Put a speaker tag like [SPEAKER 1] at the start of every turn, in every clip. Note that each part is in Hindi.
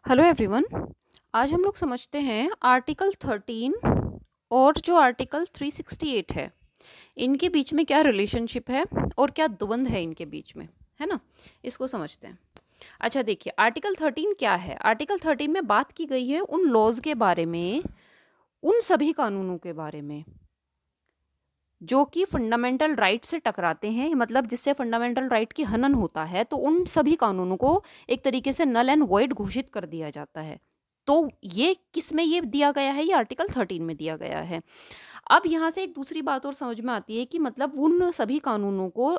[SPEAKER 1] Hello everyone. आज हम लोग समझते हैं आर्टिकल 13 और जो आर्टिकल 368 है, इनके बीच में क्या रिलेशनशिप है और क्या द्वंद्व है इनके बीच में, है ना। इसको समझते हैं। अच्छा देखिए, आर्टिकल 13 क्या है। आर्टिकल 13 में बात की गई है उन लॉज के बारे में, उन सभी कानूनों के बारे में जो कि फंडामेंटल राइट से टकराते हैं, मतलब जिससे फंडामेंटल राइट की हनन होता है, तो उन सभी कानूनों को एक तरीके से नल एंड वॉइड घोषित कर दिया जाता है। तो ये किस में ये दिया गया है, ये आर्टिकल 13 में दिया गया है। अब यहाँ से एक दूसरी बात और समझ में आती है कि मतलब उन सभी कानूनों को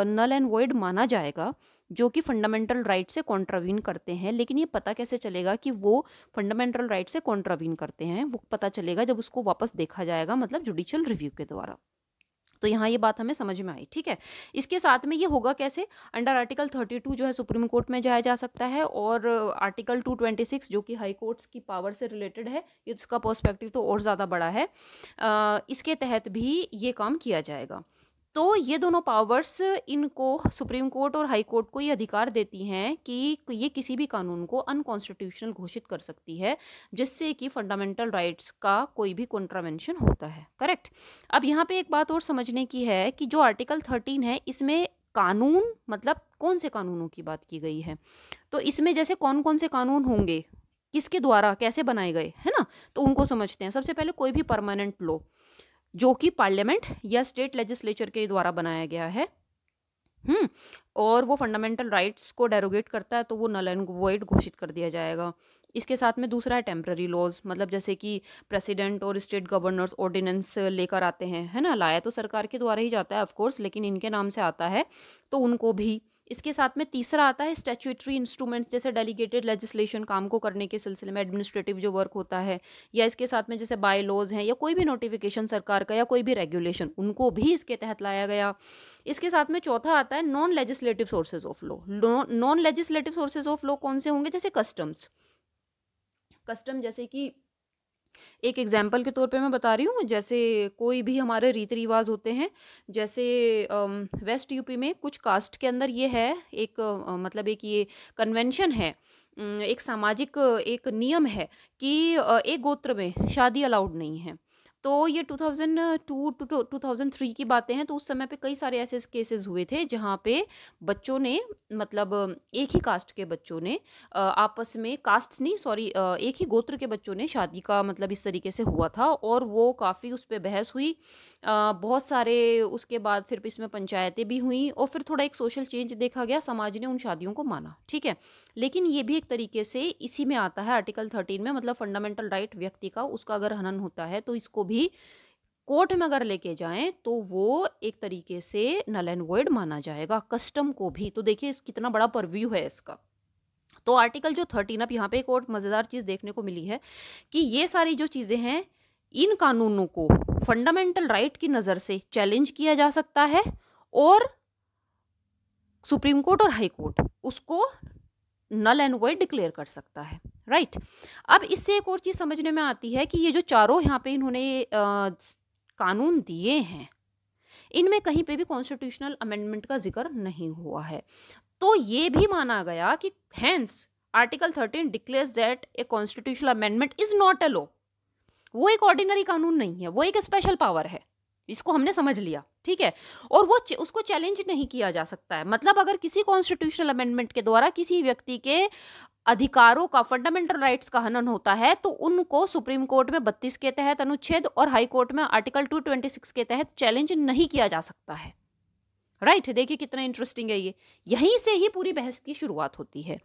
[SPEAKER 1] नल एंड वॉइड माना जाएगा जो कि फंडामेंटल राइट से कॉन्ट्रावीन करते हैं। लेकिन ये पता कैसे चलेगा कि वो फंडामेंटल राइट से कॉन्ट्रावीन करते हैं? वो पता चलेगा जब उसको वापस देखा जाएगा, मतलब जुडिशियल रिव्यू के द्वारा। तो यहाँ ये बात हमें समझ में आई, ठीक है। इसके साथ में ये होगा कैसे, अंडर आर्टिकल 32 जो है सुप्रीम कोर्ट में जाया जा सकता है, और आर्टिकल 226 जो कि हाई कोर्ट्स की पावर से रिलेटेड है, इसका पर्सपेक्टिव तो और ज़्यादा बड़ा है, इसके तहत भी ये काम किया जाएगा। तो ये दोनों पावर्स इनको सुप्रीम कोर्ट और हाई कोर्ट को ये अधिकार देती हैं कि ये किसी भी कानून को अनकॉन्स्टिट्यूशनल घोषित कर सकती है जिससे कि फंडामेंटल राइट्स का कोई भी कॉन्ट्रावेंशन होता है। करेक्ट। अब यहाँ पे एक बात और समझने की है कि जो आर्टिकल 13 है, इसमें कानून मतलब कौन से कानूनों की बात की गई है। तो इसमें जैसे कौन कौन से कानून होंगे, किसके द्वारा कैसे बनाए गए, है ना, तो उनको समझते हैं। सबसे पहले कोई भी परमानेंट लॉ जो कि पार्लियामेंट या स्टेट लेजिस्लेचर के द्वारा बनाया गया है, और वो फंडामेंटल राइट्स को डेरोगेट करता है, तो वो नल एंड वॉइड घोषित कर दिया जाएगा। इसके साथ में दूसरा है टेम्पररी लॉज, मतलब जैसे कि प्रेसिडेंट और स्टेट गवर्नर्स ऑर्डिनेंस लेकर आते हैं, है ना। लाया तो सरकार के द्वारा ही जाता है ऑफ कोर्स, लेकिन इनके नाम से आता है, तो उनको भी। इसके साथ में तीसरा आता है स्टैट्यूटरी इंस्ट्रूमेंट्स, जैसे डेलीगेटेड लेजिस्लेशन, काम को करने के सिलसिले में एडमिनिस्ट्रेटिव जो वर्क होता है, या इसके साथ में जैसे बाय लॉज हैं या कोई भी नोटिफिकेशन सरकार का या कोई भी रेगुलेशन, उनको भी इसके तहत लाया गया। इसके साथ में चौथा आता है non legislative sources of law. Non legislative sources of law कौन से होंगे, जैसे कस्टम्स। कस्टम जैसे कि एक एग्जाम्पल के तौर पे मैं बता रही हूँ, जैसे कोई भी हमारे रीति रिवाज होते हैं, जैसे वेस्ट यूपी में कुछ कास्ट के अंदर ये है एक मतलब एक ये कन्वेंशन है, एक सामाजिक एक नियम है कि एक गोत्र में शादी अलाउड नहीं है। तो ये 2002 टू 2003 की बातें हैं। तो उस समय पे कई सारे ऐसे केसेस हुए थे जहाँ पे बच्चों ने, मतलब एक ही कास्ट के बच्चों ने आपस में, कास्ट नहीं सॉरी, एक ही गोत्र के बच्चों ने शादी का मतलब इस तरीके से हुआ था, और वो काफ़ी उस पर बहस हुई, बहुत सारे उसके बाद फिर इसमें पंचायतें भी हुई, और फिर थोड़ा एक सोशल चेंज देखा गया, समाज ने उन शादियों को माना, ठीक है। लेकिन ये भी एक तरीके से इसी में आता है आर्टिकल 13 में, मतलब फंडामेंटल राइट व्यक्ति का, उसका अगर हनन होता है तो इसको भी कोर्ट में अगर लेके जाएं तो वो एक तरीके से नल एंड वॉइड माना जाएगा। कस्टम को भी, तो देखिए कितना बड़ा परव्यू है इसका। तो आर्टिकल जो 13, अब यहाँ पे एक और मजेदार चीज देखने को मिली है कि ये सारी जो चीजें हैं, इन कानूनों को फंडामेंटल राइट की नजर से चैलेंज किया जा सकता है, और सुप्रीम कोर्ट और हाई कोर्ट उसको नल एंड वॉइड डिक्लेयर कर सकता है, राइट। अब इससे एक और चीज समझने में आती है कि ये जो चारों यहाँ पे इन्होंने कानून दिए हैं, इनमें कहीं पे भी कॉन्स्टिट्यूशनल अमेंडमेंट का जिक्र नहीं हुआ है। तो ये भी माना गया कि hence article 13 declares that a constitutional amendment is not a law. वो एक ऑर्डिनरी कानून नहीं है, वो एक स्पेशल पावर है, इसको हमने समझ लिया, ठीक है। और वो उसको चैलेंज नहीं किया जा सकता है। मतलब अगर किसी कॉन्स्टिट्यूशनल अमेंडमेंट के द्वारा किसी व्यक्ति के अधिकारों का, फंडामेंटल राइट्स का हनन होता है, तो उनको सुप्रीम कोर्ट में 32 के तहत अनुच्छेद और हाई कोर्ट में आर्टिकल 226 के तहत चैलेंज नहीं किया जा सकता है, राइट। देखिए कितना इंटरेस्टिंग है ये, यहीं से ही पूरी बहस की शुरुआत होती है,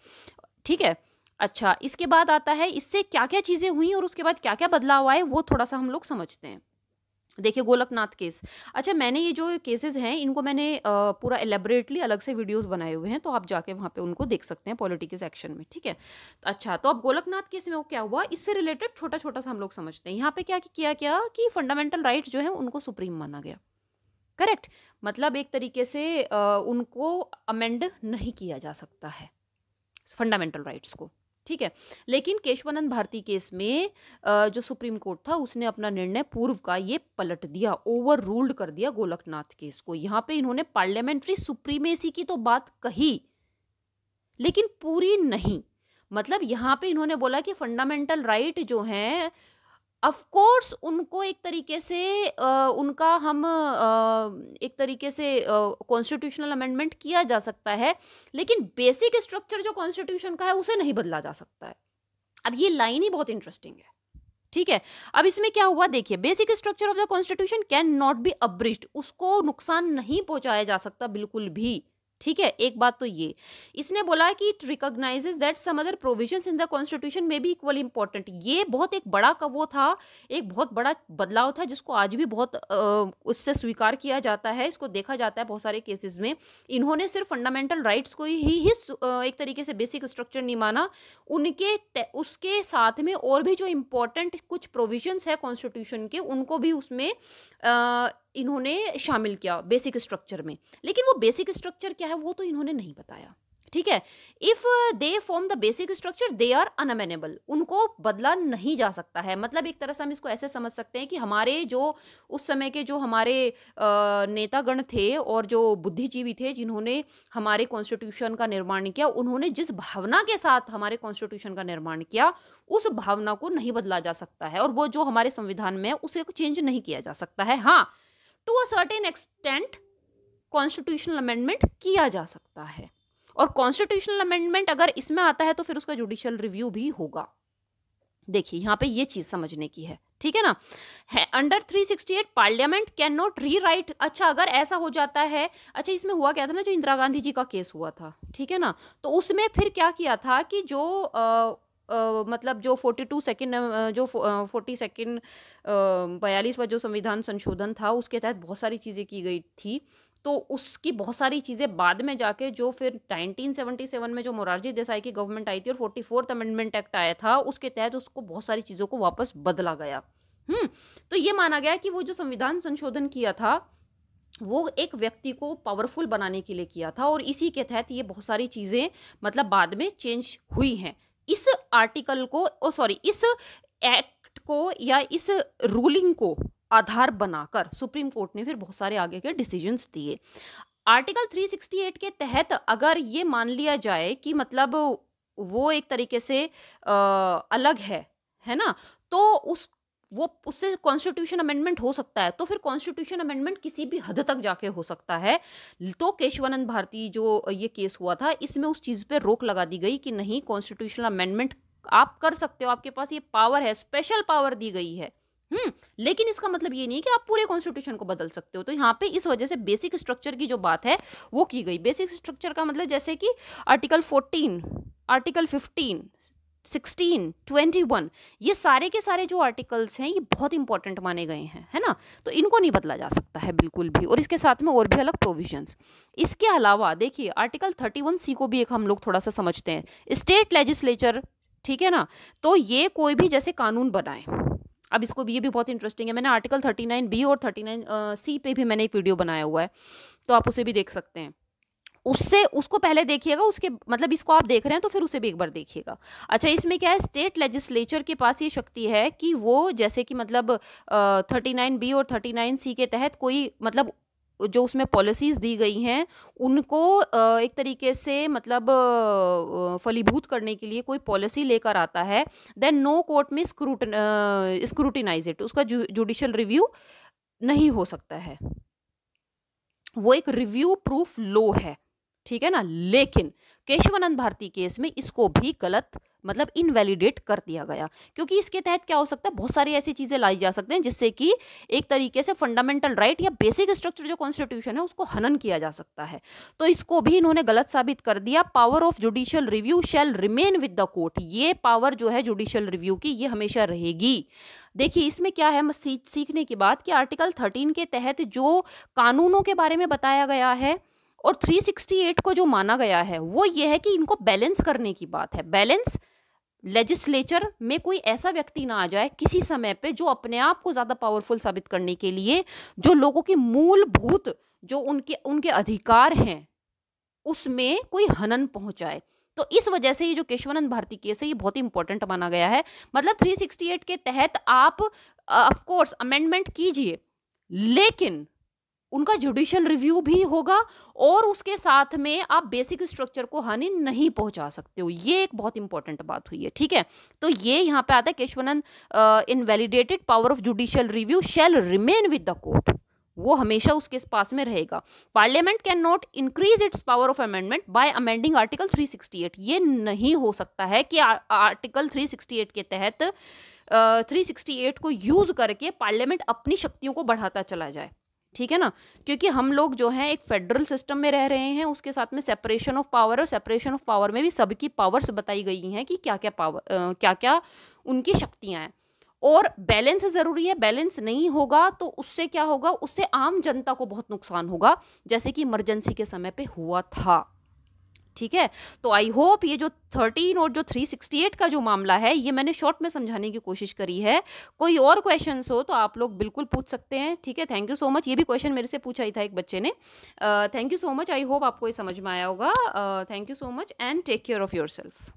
[SPEAKER 1] ठीक है। अच्छा, इसके बाद आता है इससे क्या क्या चीजें हुई और उसके बाद क्या क्या बदलाव आए, वो थोड़ा सा हम लोग समझते हैं। देखिए गोलकनाथ केस। अच्छा, मैंने ये जो केसेस हैं इनको मैंने पूरा एलेबरेटली अलग से वीडियोस बनाए हुए हैं, तो आप जाके वहाँ पे उनको देख सकते हैं पॉलिटिकल सेक्शन में, ठीक है। अच्छा, तो अब गोलकनाथ केस में वो क्या हुआ, इससे रिलेटेड छोटा छोटा सा हम लोग समझते हैं। यहाँ पे क्या किया गया कि फंडामेंटल राइट्स जो है उनको सुप्रीम माना गया, करेक्ट। मतलब एक तरीके से उनको अमेंड नहीं किया जा सकता है फंडामेंटल राइट्स को, ठीक है। लेकिन केशवानंद भारती केस में जो सुप्रीम कोर्ट था उसने अपना निर्णय पूर्व का ये पलट दिया, ओवर रूल्ड कर दिया गोलकनाथ केस को। यहाँ पे इन्होंने पार्लियामेंट्री सुप्रीमेसी की तो बात कही, लेकिन पूरी नहीं। मतलब यहाँ पे इन्होंने बोला कि फंडामेंटल राइट जो हैं ऑफ कोर्स उनको एक तरीके से उनका हम एक तरीके से कॉन्स्टिट्यूशनल अमेंडमेंट किया जा सकता है, लेकिन बेसिक स्ट्रक्चर जो कॉन्स्टिट्यूशन का है उसे नहीं बदला जा सकता है। अब ये लाइन ही बहुत इंटरेस्टिंग है, ठीक है। अब इसमें क्या हुआ देखिए, basic structure of the constitution can not be abridged, उसको नुकसान नहीं पहुंचाया जा सकता बिल्कुल भी, ठीक है। एक बात तो ये इसने बोला कि it recognises that some other provisions in the constitution may be equally important. ये बहुत एक बड़ा वो था, एक बहुत बड़ा बदलाव था जिसको आज भी बहुत उससे स्वीकार किया जाता है, इसको देखा जाता है बहुत सारे केसेस में। इन्होंने सिर्फ फंडामेंटल राइट्स को ही एक तरीके से बेसिक स्ट्रक्चर नहीं माना, उसके साथ में और भी जो इम्पोर्टेंट कुछ प्रोविजंस है कॉन्स्टिट्यूशन के उनको भी उसमें इन्होंने शामिल किया बेसिक स्ट्रक्चर में। लेकिन वो बेसिक स्ट्रक्चर क्या है वो तो इन्होंने नहीं बताया, ठीक है। If they form the basic structure they are unamenable, उनको बदला नहीं जा सकता है। मतलब एक तरह से हम इसको ऐसे समझ सकते हैं कि हमारे जो उस समय के जो हमारे नेतागण थे और जो बुद्धिजीवी थे जिन्होंने हमारे कॉन्स्टिट्यूशन का निर्माण किया, उन्होंने जिस भावना के साथ हमारे कॉन्स्टिट्यूशन का निर्माण किया उस भावना को नहीं बदला जा सकता है, और वो जो हमारे संविधान में है उसे चेंज नहीं किया जा सकता है। हाँ, to a certain extent constitutional amendment किया जा सकता है, और कॉन्स्टिट्यूशनल अमेंडमेंट अगर इसमें आता है तो फिर उसका जुडिशियल रिव्यू भी होगा। देखिए यहाँ पे ये चीज समझने की है, ठीक है ना। अंडर 368 पार्लियामेंट कैन नॉट री राइट। अच्छा, अगर ऐसा हो जाता है, अच्छा इसमें हुआ क्या था ना, जो इंदिरा गांधी जी का केस हुआ था, ठीक है ना, तो उसमें फिर क्या किया था कि जो मतलब जो 42 सेकेंड जो 40 सेकेंड 42वां जो संविधान संशोधन था उसके तहत बहुत सारी चीज़ें की गई थी, तो उसकी बहुत सारी चीज़ें बाद में जाके जो फिर 1977 में जो मोरारजी देसाई की गवर्नमेंट आई थी और 44th अमेंडमेंट एक्ट आया था उसके तहत उसको बहुत सारी चीज़ों को वापस बदला गया। तो ये माना गया कि वो जो संविधान संशोधन किया था वो एक व्यक्ति को पावरफुल बनाने के लिए किया था, और इसी के तहत ये बहुत सारी चीज़ें मतलब बाद में चेंज हुई हैं। इस आर्टिकल को इस एक्ट को या इस रूलिंग को आधार बनाकर सुप्रीम कोर्ट ने फिर बहुत सारे आगे के डिसीजंस दिए। आर्टिकल 368 के तहत अगर ये मान लिया जाए कि मतलब वो एक तरीके से अलग है ना, तो उससे कॉन्स्टिट्यूशन अमेंडमेंट हो सकता है, तो फिर कॉन्स्टिट्यूशन अमेंडमेंट किसी भी हद तक जाके हो सकता है। तो केशवानंद भारती जो ये केस हुआ था इसमें उस चीज़ पे रोक लगा दी गई कि नहीं, कॉन्स्टिट्यूशनल अमेंडमेंट आप कर सकते हो, आपके पास ये पावर है, स्पेशल पावर दी गई है। लेकिन इसका मतलब ये नहीं है कि आप पूरे कॉन्स्टिट्यूशन को बदल सकते हो। तो यहाँ पे इस वजह से बेसिक स्ट्रक्चर की जो बात है वो की गई। बेसिक स्ट्रक्चर का मतलब जैसे कि आर्टिकल 14, आर्टिकल 15, 16, 21, ये सारे के सारे जो आर्टिकल्स हैं ये बहुत इंपॉर्टेंट माने गए हैं, है ना, तो इनको नहीं बदला जा सकता है बिल्कुल भी, और इसके साथ में और भी अलग प्रोविजंस। इसके अलावा देखिए आर्टिकल 31C को भी एक हम लोग थोड़ा सा समझते हैं, स्टेट लेजिस्लेचर, ठीक है ना, तो ये कोई भी जैसे कानून बनाए, अब इसको भी, ये भी बहुत इंटरेस्टिंग है, मैंने आर्टिकल 39B और 39C पे भी मैंने एक वीडियो बनाया हुआ है, तो आप उसे भी देख सकते हैं। उसको पहले देखिएगा, उसके मतलब इसको आप देख रहे हैं तो फिर उसे भी एक बार देखिएगा। अच्छा, इसमें क्या है, स्टेट लेजिस्लेचर के पास ये शक्ति है कि वो जैसे कि मतलब 39B और 39C के तहत कोई मतलब जो उसमें पॉलिसीज दी गई हैं उनको एक तरीके से मतलब फलीभूत करने के लिए कोई पॉलिसी लेकर आता है, देन नो कोर्ट में स्क्रूटिनाइज इट, उसका जुडिशियल रिव्यू नहीं हो सकता है, वो एक रिव्यू प्रूफ लॉ है, ठीक है ना। लेकिन केशवानंद भारती केस में इसको भी गलत मतलब इनवैलिडेट कर दिया गया, क्योंकि इसके तहत क्या हो सकता है, बहुत सारी ऐसी चीजें लाई जा सकते हैं जिससे कि एक तरीके से फंडामेंटल राइट या बेसिक स्ट्रक्चर जो कॉन्स्टिट्यूशन है उसको हनन किया जा सकता है, तो इसको भी इन्होंने गलत साबित कर दिया। Power of judicial review shall remain with the court, ये पावर जो है जुडिशियल रिव्यू की ये हमेशा रहेगी। देखिए इसमें क्या है सीखने की बात कि आर्टिकल 13 के तहत जो कानूनों के बारे में बताया गया है और 368 को जो माना गया है वो ये है कि इनको बैलेंस करने की बात है। बैलेंस, लेजिस्लेचर में कोई ऐसा व्यक्ति ना आ जाए किसी समय पे जो अपने आप को ज्यादा पावरफुल साबित करने के लिए जो लोगों की मूलभूत जो उनके अधिकार हैं उसमें कोई हनन पहुंचाए। तो इस वजह से ये जो केशवानंद भारती केस है ये बहुत इंपॉर्टेंट माना गया है। मतलब 368 के तहत आप ऑफ कोर्स अमेंडमेंट कीजिए, लेकिन उनका जुडिशियल रिव्यू भी होगा और उसके साथ में आप बेसिक स्ट्रक्चर को हानि नहीं पहुंचा सकते हो। ये एक बहुत इंपॉर्टेंट बात हुई है, ठीक है। तो ये यहाँ पे आता है Kesavananda, invalidated power of judicial review shall remain with the court, वो हमेशा उसके पास में रहेगा। Parliament can not increase its power of amendment by amending article 368, ये नहीं हो सकता है कि आर्टिकल 368 के तहत 368 को यूज करके पार्लियामेंट अपनी शक्तियों को बढ़ाता चला जाए, ठीक है ना। क्योंकि हम लोग जो है एक फेडरल सिस्टम में रह रहे हैं, उसके साथ में सेपरेशन ऑफ पावर, और सेपरेशन ऑफ पावर में भी सबकी पावर्स बताई गई हैं कि क्या क्या पावर, क्या क्या उनकी शक्तियां हैं, और बैलेंस जरूरी है। बैलेंस नहीं होगा तो उससे क्या होगा, उससे आम जनता को बहुत नुकसान होगा, जैसे कि इमरजेंसी के समय पे हुआ था, ठीक है। तो आई होप ये जो 13 और जो 368 का जो मामला है, ये मैंने शॉर्ट में समझाने की कोशिश करी है। कोई और क्वेश्चंस हो तो आप लोग बिल्कुल पूछ सकते हैं, ठीक है। Thank you so much. ये भी क्वेश्चन मेरे से पूछा ही था एक बच्चे ने। Thank you so much. I hope आपको ये समझ में आया होगा। Thank you so much and take care of your self.